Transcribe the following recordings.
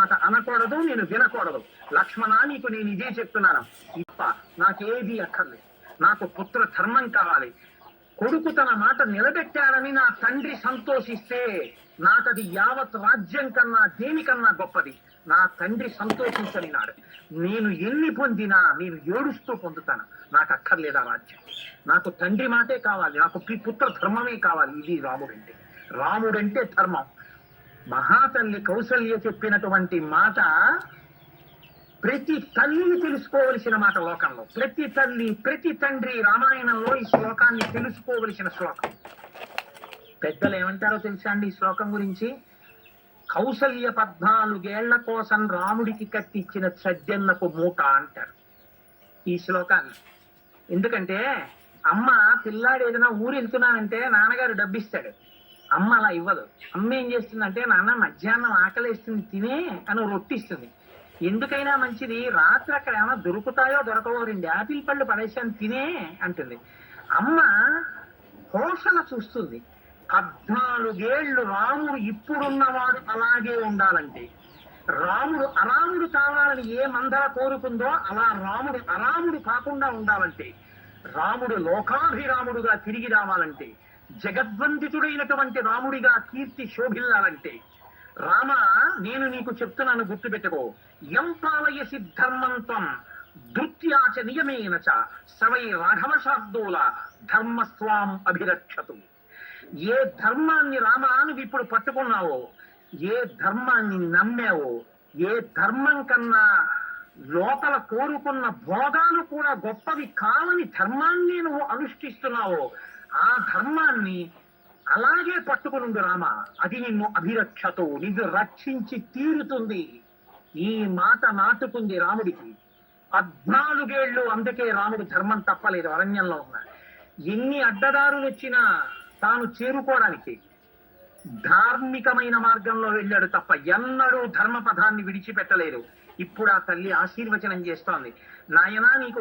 మాట అనకూడదు, నేను వినకూడదు. లక్ష్మణ, నీకు నేను ఇదే చెప్తున్నాను. ఇప్ప నాకేది అక్కర్లేదు, నాకు పుత్ర ధర్మం కావాలి. కొడుకు తన మాట నిలబెట్టాడని నా తండ్రి సంతోషిస్తే నాకది యావత్ రాజ్యం కన్నా దేనికన్నా గొప్పది. నా తండ్రి సంతోషించనినాడు. నేను ఎన్ని పొందినా నేను ఏడుస్తూ పొందుతాను. నాకు అక్కర్లేదా రాజ్యం, నాకు తండ్రి మాటే కావాలి, నాకు పుత్ర ధర్మమే కావాలి. ఇది రాముడంటే. రాముడంటే ధర్మం. మహాతల్లి కౌసల్య చెప్పినటువంటి మాట ప్రతి తల్లిని తెలుసుకోవలసిన మాట లోకంలో. ప్రతి తల్లి, ప్రతి తండ్రి రామాయణంలో ఈ శ్లోకాన్ని తెలుసుకోవలసిన శ్లోకం. పెద్దలు ఏమంటారో తెలుసా అండి ఈ శ్లోకం గురించి? కౌసల్య 14 ఏళ్ల కోసం రాముడికి కట్టించిన సజ్జన్నకు మూట అంటారు ఈ శ్లోకాన్ని. ఎందుకంటే అమ్మ పిల్లాడు ఏదైనా ఊరు వెళ్తున్నానంటే నాన్నగారు డబ్బిస్తాడు, అమ్మ అలా ఇవ్వదు. అమ్మ ఏం చేస్తుందంటే, నాన్న మధ్యాహ్నం ఆకలేస్తుంది తినే అని రొట్టిస్తుంది. ఎందుకైనా మంచిది, రాత్రి అక్కడ ఏమైనా దొరుకుతాయో దొరకవో 2 యాపిల్ పళ్ళు పడేసాను తినే అంటుంది. అమ్మ పోషణ చూస్తుంది. 14 ఏళ్లు రాముడు ఇప్పుడున్నవాడు అలాగే ఉండాలంటే, రాముడు అరాముడు కావాలని ఏ మందర కోరుకుందో అలా రాముడు అరాముడు కాకుండా ఉండాలంటే, రాముడు లోకాభిరాముడుగా తిరిగి రావాలంటే, జగద్వందితుడైనటువంటి రాముడిగా కీర్తి శోభిల్లాలంటే, రామ నేను నీకు చెప్తున్నాను, గుర్తుపెట్టుకో. యం పాలయసి ధర్మంతం ధృత్యాచ నియమేన చ సవై రాఘవ శార్దూల ధర్మస్వాం అభిరక్షతు. ఏ ధర్మాన్ని రామా నువ్వు ఇప్పుడు పట్టుకున్నావో, ఏ ధర్మాన్ని నమ్మావో, ఏ ధర్మం కన్నా లోపల కోరుకున్న భోగాలు కూడా గొప్పవి కావని ధర్మాన్ని నువ్వు అనుష్ఠిస్తున్నావో, ఆ ధర్మాన్ని అలాగే పట్టుకునుండు రామ. అది నిన్ను అభిరక్షతో, నిన్ను రక్షించి తీరుతుంది. ఈ మాట నాటుకుంది రాముడికి. 14 ఏళ్లు అందుకే రాముడు ధర్మం తప్పలేదు. అరణ్యంలో ఉన్నాడు. ఎన్ని అడ్డదారులు వచ్చినా తాను చేరుకోవడానికి ధార్మికమైన మార్గంలో వెళ్ళాడు తప్ప ఎన్నడూ ధర్మపథాన్ని విడిచిపెట్టలేదు. ఇప్పుడు ఆ తల్లి ఆశీర్వచనం చేస్తోంది. నాయనా, నీకు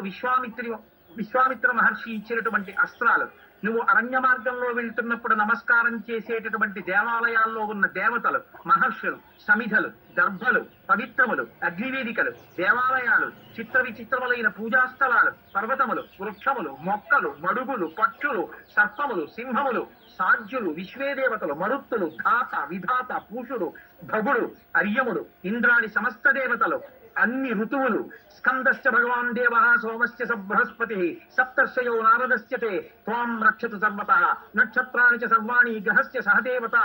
విశ్వామిత్ర మహర్షి ఇచ్చినటువంటి అస్త్రాలు, నువ్వు అరణ్య మార్గంలో వెళ్తున్నప్పుడు నమస్కారం చేసేటటువంటి దేవాలయాల్లో ఉన్న దేవతలు, మహర్షులు, సమిధలు, దర్భలు, పవిత్రములు, అగ్నివేదికలు, దేవాలయాలు, చిత్ర విచిత్రములైన పూజాస్థలాలు, పర్వతములు, వృక్షములు, మొక్కలు, మడుగులు, పక్షులు, సర్పములు, సింహములు, సాధ్యులు, విశ్వేదేవతలు, మరుత్తులు, ధాత, విధాత, పూషుడు, భగుడు, అర్యముడు, ఇంద్రాది సమస్త దేవతలు, అన్ని ఋతువులు, స్కందశ్చ భగవాన్ దేవ సోమశ్చ స బృహస్పతి, సప్తర్షయో నారదశ్చ తే త్వాం రక్షతు సర్వతః, నక్షత్రాణి చ సర్వాణి గ్రహశ్చ సహదేవత,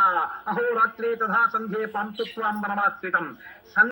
అహోరాత్రే తథా సంధ్యే పాంతు త్వాం వనమాశ్రితం.